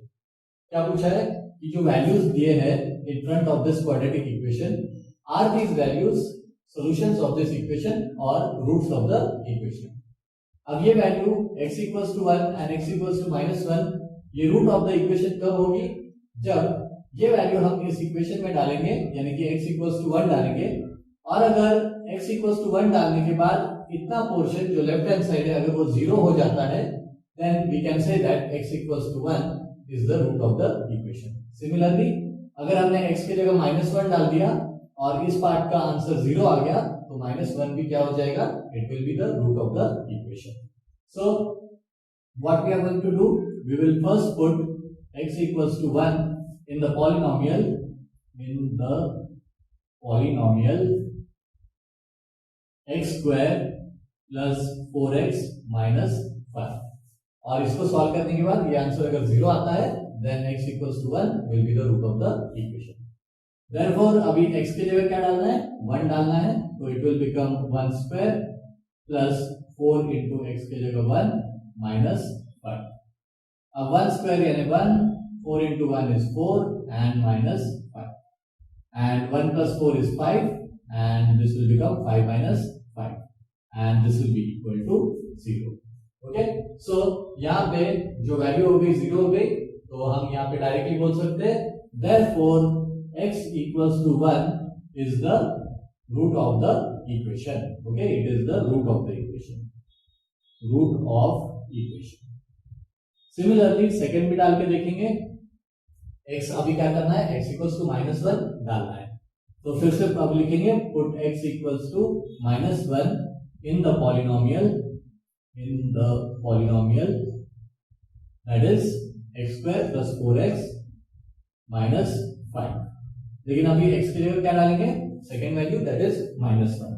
क्या पूछा है कि जो वैल्यूज दिए हैं in front of this quadratic equation, are these values solutions of this equation or roots of the equation. अब ये value x equals to 1 and x equals to -1, ये रूट ऑफ द इक्वेशन कब होगी, जब ये value हम इस equation में डालेंगे, यानी कि x equals to 1 डालेंगे, और अगर x equals to 1 डालने के बाद इतना पोर्शन जो लेफ्ट हैंड साइड है अगर वो 0 हो जाता है, then we can say that x equals to 1 is the root of the equation. Similarly, अगर हमने x की जगह -1 डाल दिया और इस पार्ट का आंसर 0 आ गया, तो -1 भी क्या हो जाएगा, it will be the root of the equation. So what we are going to do, we will first put x equals to 1 in the polynomial x square plus 4x minus 5, और इसको solve करने के बाद ये answer अगर 0 आता है, then x equals to 1 will be the root of the equation. Therefore अभी x की जगह क्या डालना है, 1 डालना है, तो it will become 1 square plus 4 into x की जगह 1 minus 5. अब 1 square यानी 1, 4 into 1 is 4 and minus 5, and 1 plus 4 is 5, and this will become 5 minus 5, and this will be equal to 0. Okay, so यहाँ पे जो वैल्यू हो गई 0 हो गई, तो हम यहाँ पे डायरेक्टली बोल सकते हैं therefore x equals to 1 is the root of the equation. Okay, it is the root of the equation. Similarly second भी डाल के देखेंगे, x अभी क्या करना है, x equals to -1 डालना है, तो फिर से अब लिखेंगे put x equals to -1 in the polynomial that is x square plus 4x minus 5. लेकिन अभी x की जगह क्या डालेंगे, सेकेंड वैल्यू दैट इज -1,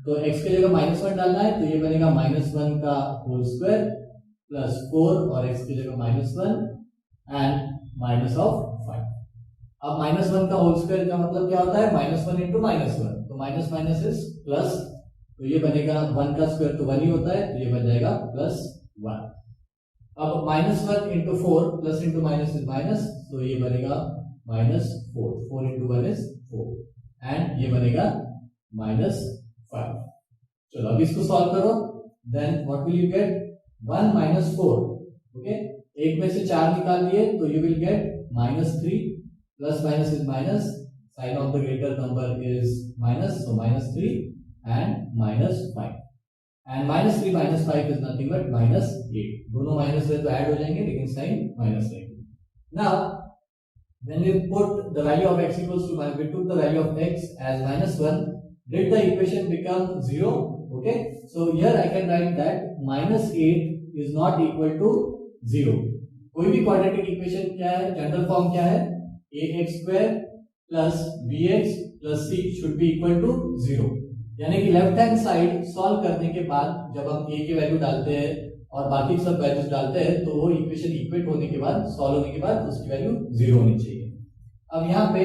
तो x की जगह -1 डालना है, तो ये बनेगा -1 का होल स्क्वायर प्लस 4 और x की जगह -1 एंड माइनस ऑफ 5। अब -1 का होल स्क्वायर का मतलब क्या होता है, -1 into -1, तो माइनस माइनस इज प्लस, तो ये बनेगा 1 का स्क्वायर तो 1 ही होता है, तो ये बन जाएगा +1। अब -1 into 4 plus into minus is minus, तो ये बनेगा -4, 4 into 1 is 4, एंड ये बनेगा -5। चलो अब इसको सॉल्व करो, then what will you get, 1 minus 4, okay, एक में से 4 निकाल दिए तो you will get -3, plus minus is minus, sign of the greater number is minus, so -3 and -5, and -3 minus 5 is nothing but -8, दोनों माइनस है तो ऐड हो जाएंगे लेकिन साइन माइनस रहेगी। Now when we put the value of x equals to, we took the value of x as -1, did the equation become 0? Okay, so here I can write that -8 is not equal to 0। कोई भी quadratic equation क्या है, general form क्या है, ax square plus bx plus c should be equal to 0, यानी कि left hand side solve करने के बाद जब हम a की वैल्यू डालते हैं और बाकी सब वैल्यूज डालते हैं, तो वो इक्वेशन इक्वेट होने के बाद, सॉल्व होने के बाद उसकी वैल्यू 0 होनी चाहिए। अब यहाँ पे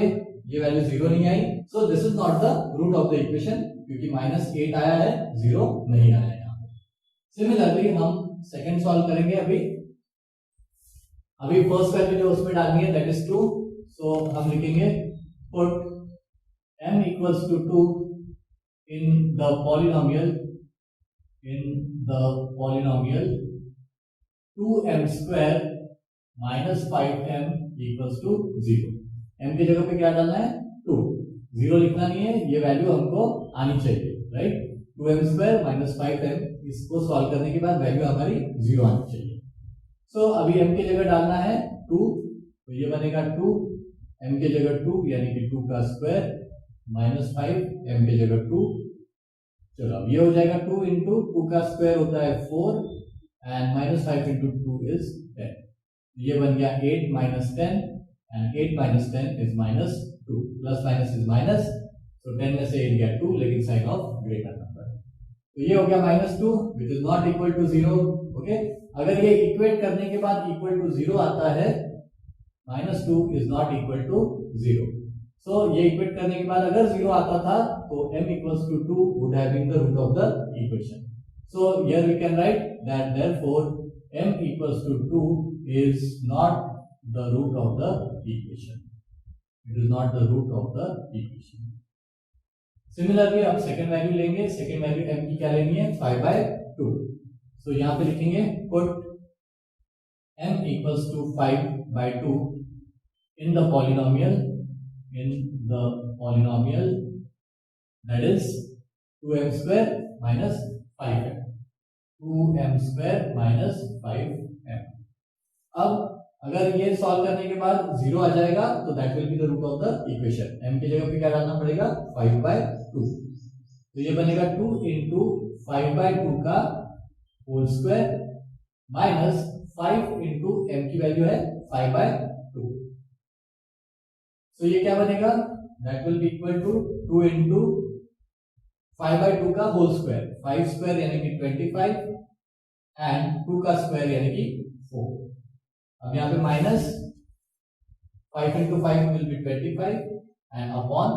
ये वैल्यू 0 नहीं आई, so this is not the root of the equation, क्योंकि -8 आया है, 0 नहीं आया है। सिमिलरली हम सेकंड सॉल्व करेंगे। अभी फर्स्ट वैल्यू जो उसमें डालनी है दैट इज 2, सो हम लिखेंगे put m equals to 2 in the polynomial 2m square minus 5m equals to 0। m की जगह पे क्या डालना है 2, 0 लिखना नहीं है, ये वैल्यू हमको आनी चाहिए, right. 2m square minus 5m, इसको सॉल्व करने के बाद वैल्यू हमारी 0 आनी चाहिए। सो अभी m की जगह डालना है 2, तो ये बनेगा 2, m की जगह 2 यानी कि 2 का स्क्वायर माइनस 5, m की जगह 2। चलो अब ये हो जाएगा 2 इंटू 2 का स्क्वायर होता है 4 एंड माइनस 5 इंटू 2 इज 10। ये बन गया 8 minus 10 and 8 minus 10 is minus 2, plus minus is minus, तो 10 में से 8 गया 2, लेकिन साइन ऑफ ग्रेटर नंबर। तो ये हो गया minus 2 which is not equal to 0। Okay, अगर ये इक्वेट करने के बाद इक्वल टू 0 आता है, minus 2 is not equal to 0। So ये इक्वेट करने के बाद अगर 0 आता था तो m equals to 2 would have been the root of the equation. So here we can write that therefore m equals to 2 is not the root of the equation. It is not the root of the equation. Similarly अब second value लेंगे, second value m की क्या लेनी है 5/2। सो यहाँ पे लिखेंगे put m equals to 5/2 in the polynomial that is 2m square minus 5m, 2m square minus 5m। अब अगर ये सॉल्व करने के बाद 0 आ जाएगा तो that will be the root of the equation. m की जगह पे क्या डालना पड़ेगा 5/2, तो ये बनेगा 2 इंटू 5/2 का whole square minus 5 into m की वैल्यू है 5/2, तो ये क्या बनेगा that will be equal to 2 into 5/2 का होल स्क्वायर, 5 स्क्वायर यानी कि 25 एंड 2 का स्क्वायर यानी कि 4। अब यहाँ पे minus 5 into 5 will be 25 and upon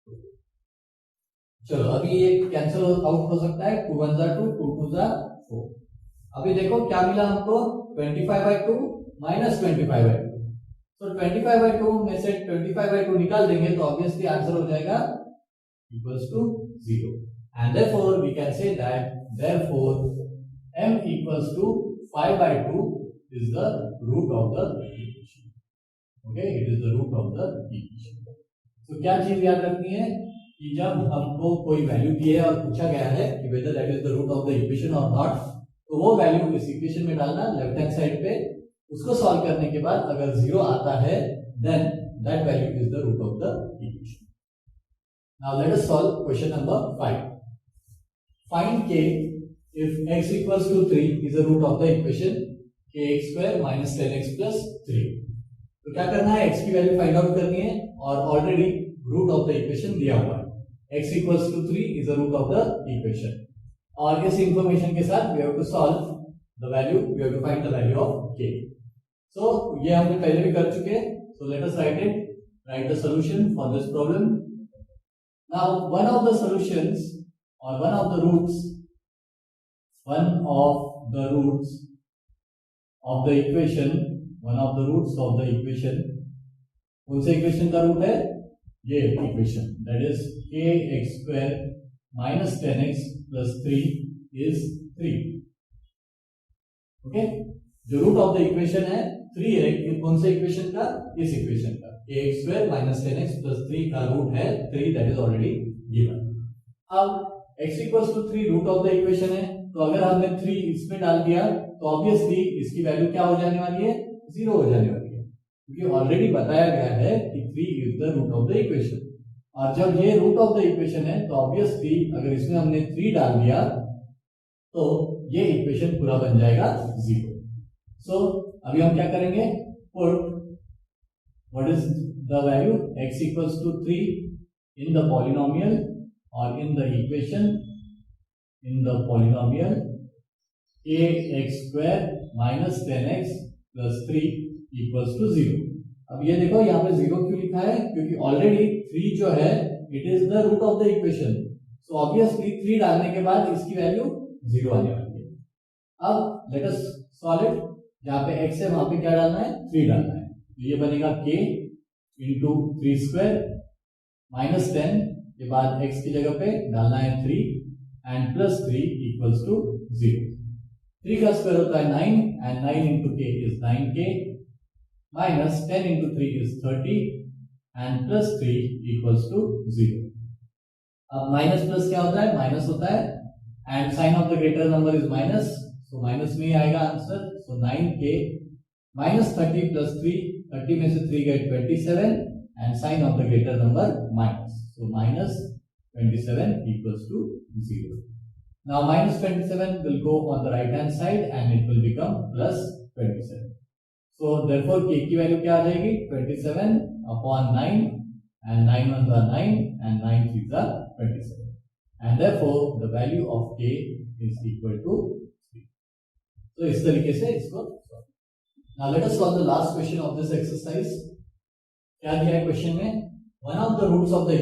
2। चलो अभी ये कैंसिल आउट हो सकता है, 2 1 जा 2, 2 2 जा 4। अभी देखो क्या मिला हमको 25/2 माइनस 25/2। तो 25/2 में से 25/2 निकाल देंगे तो ऑब्वियसली आंसर हो जाएगा equals to 0 and therefore we can say that therefore m equals to 5/2 is the root of the equation. Okay, it is the root of the equation. तो क्या चीज याद रखनी है कि जब हमको कोई वैल्यू दी है और पूछा गया है कि whether that is the root of the equation और नॉट, तो वो वैल्यू इस इक्वेशन में डालना लेफ्ट हैंड साइड पे, उसको सॉल्व करने के बाद अगर 0 आता है then that value is the root of the equation. Now let us solve question number 5। Find k if x equals to 3 is the root of the equation kx square minus 10x plus 3। तो क्या करना है, x की value find out करनी है और already root of the equation दिया हुआ है, x equals to 3 is the root of the equation, और इस इंफॉर्मेशन के साथ we have to solve the value, we have to find the value of k। So ये हमने पहले भी कर चुके हैं, so let us write the solution for this problem। Now one of the solutions or one of the roots of the equation, कौन से equation का रूट है, ये equation that is kx square minus 10x plus 3 is 3। Okay, जो root of the equation है 3 है, ये कौन से इक्वेशन का, इस इक्वेशन का kx square minus 10x plus 3 का रूट है 3, दैट इज ऑलरेडी गिवन। अब x equals to 3 root of the equation है, तो अगर हमने 3 इसमें डाल दिया तो ऑब्वियसली इसकी वैल्यू क्या हो जाने वाली है, 0 हो जाने वाली है, क्योंकि ऑलरेडी बताया गया है कि 3 is the root of the equation. और जब ये रूट ऑफ द इक्वेशन है तो ऑब्वियसली अगर इसमें हमने 3 डाल दिया तो ये इक्वेशन पूरा बन जाएगा 0। सो अभी हम क्या करेंगे, put what is the value x equals to 3 in the polynomial और in the equation, in the polynomial kx square minus 10x plus 3 equals to 0। अब ये देखो यहाँ पे 0 क्यों लिखा है, क्योंकि ऑलरेडी 3 जो है it is the root of the equation, so obviously 3 डालने के बाद इसकी वैल्यू 0 आने वाली है। अब लेट अस सॉल्व इट। जहां पे x है वहां पे क्या डालना है, 3 डालना है। तो ये बनेगा k इंटू 3 स्क्वायर माइनस 10 के बाद x की जगह पे डालना है 3 एंड प्लस 3 इक्वल्स टू 0। 3 का स्क्वायर होता है 9 and 9 into k is 9k minus 10 into 3 is 30 and plus 3 equals to 0। अब माइनस प्लस क्या होता है, माइनस होता है and sign of the greater number is minus, so minus में ही आएगा आंसर। सो 9k माइनस 30 प्लस 3, 30 में से 3 गए 27 and sign of the greater number minus, so minus 27 equals to 0. Now minus 27 will go on the right hand side and it will become plus 27. So therefore k की value क्या आ जाएगी, 27 upon 9 and 9 ones are 9 and 9 threes are 27 and therefore the value of k is equal to 3. तो इस तरीके से इसको now let us solve the last question of this exercise. क्या दिया है क्वेश्चन में, one of the roots of the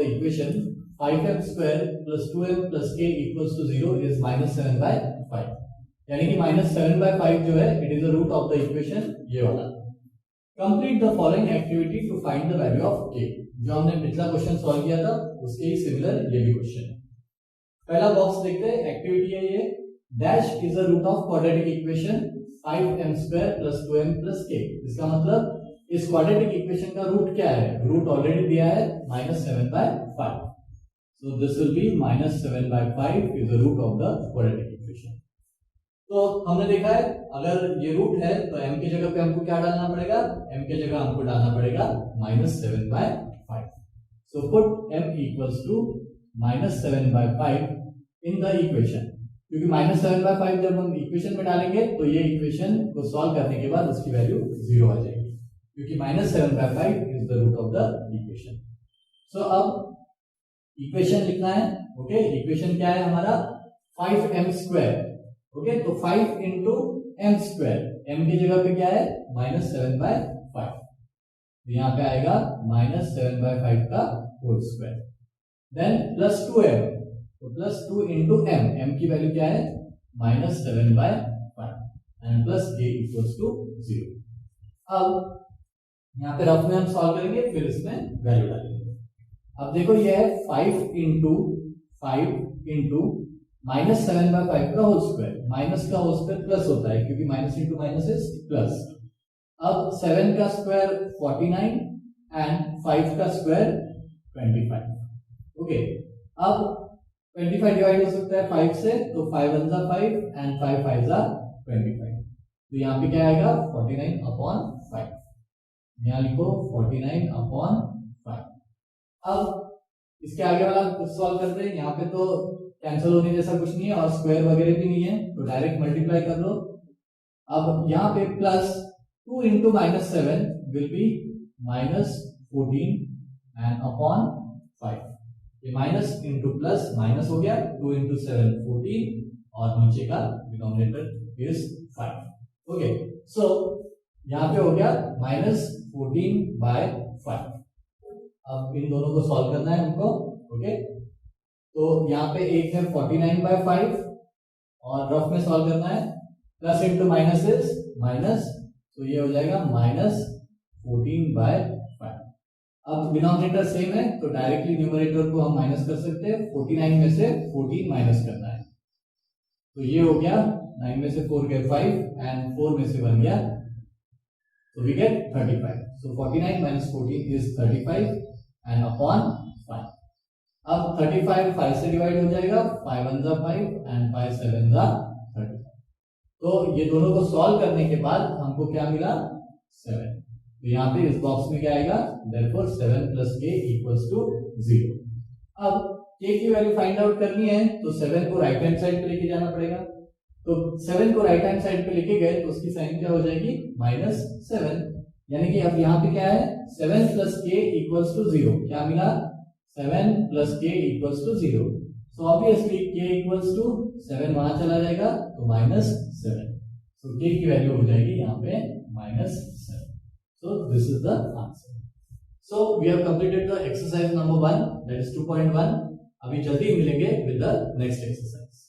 equation 5m square plus 2m plus k equals to 0 is minus 7 by 5. यानी कि minus 7 by 5 जो है it is the root of the equation ये वाला। Complete the following activity to find the value of k. जो हमने पिछला question solve किया था उसके ही सिमिलर ये भी क्वेश्चन है। पहला बॉक्स देखते हैं, एक्टिविटी है ये, dash is the root of quadratic equation 5m square plus 2m plus k। इसका मतलब इस क्वाड्रेटिक इक्वेशन का रूट क्या है, रूट ऑलरेडी दिया है -7 by 5, so this will be -7 by 5 is the root of the quadratic equation. तो हमने देखा है अगर ये रूट है तो m की जगह पे हमको क्या डालना पड़ेगा, m की जगह हमको डालना पड़ेगा -7 by 5। So put m equals to -7 by 5 in the equation, क्योंकि -7 by 5 जब हम इक्वेशन में डालेंगे तो ये इक्वेशन को सॉल्व करने के बाद उसकी वैल्यू 0 आ जाएगी, क्योंकि -7 by 5 is the root of the equation. सो अब इक्वेशन लिखना है, ओके। इक्वेशन क्या है हमारा 5m स्क्वायर, ओके। तो 5 इंटू m स्क्वायर, m की जगह पे क्या है -7 by 5, तो यहाँ पे आएगा -7 by 5 का whole square, then plus 2m, तो प्लस 2 इंटू m की वैल्यू क्या है -7 by 5 and plus k equals to 0। अब यहाँ पे रफ में हम सॉल्व करेंगे, फिर इसमें वैल्यू डालेंगे। अब देखो ये है 5 इंटू -7 by 5 का होल स्क्वायर, माइनस का होल स्क्वायर प्लस होता है क्योंकि minus into minus is plus. अब 7 का स्क्वायर 49 एंड 5 का स्क्वायर 25, ओके। अब 25 डिवाइड हो सकता है 5 से, तो 5 1 जा 5 एंड 5 5 जा 25, तो यहाँ पे क्या आएगा 49 अपॉन 5, यहाँ लिखो 49 अपॉन 5। अब इसके आगे वाला सॉल्व करते हैं, यहाँ पे तो कैंसिल होने जैसा कुछ नहीं है और स्क्वायर वगैरह भी नहीं है, तो डायरेक्ट मल्टीप्लाई कर लो। अब यहाँ पे plus 2 into -7 will be -14 and upon 5, ये माइनस इंटू प्लस माइनस हो गया, 2 इंटू 7 14 और नीचे का डिनोमिनेटर इज 5, ओके। सो यहाँ पे हो गया -14 by 5। अब इन दोनों को सॉल्व करना है हमको, ओके। तो यहाँ पे एक है 49 by 5 और रफ में सॉल्व करना है, plus into minus is minus, तो ये हो जाएगा -14 by 5। अब डिनोमिनेटर सेम है तो डायरेक्टली न्यूमरेटर को हम माइनस कर सकते हैं, 49 में से 14 माइनस करना है, तो ये हो गया 9 में से 4 गए 5 एंड 4 में से 1 गया, so we get 35. So 49 minus 14 is 35 and upon 5. अब 35 5 से डिवाइड हो जाएगा, 5 1 जा 5 and 5 7 जा 35। तो ये दोनों को सॉल्व करने के बाद हमको क्या मिला 7, तो यहाँ पे इस बॉक्स में क्या आएगा, therefore 7 plus k equals to 0। अब k की वैल्यू फाइंड आउट करनी है तो 7 को राइट हैंड साइड पे लेके जाना पड़ेगा, तो 7 को राइट हैंड साइड पे लेके गए तो उसकी साइन क्या हो जाएगी -7, यानी कि अब यहाँ पे क्या है 7 plus k equals to 0, क्या मिला 7 plus k equals to 0, so obviously k equals to 7 वहां चला जाएगा तो -7, so k की वैल्यू हो जाएगी यहाँ पे -7, so this is the answer। So we have completed the exercise number 1, that is 2.1। अभी जल्दी मिलेंगे with the next exercise।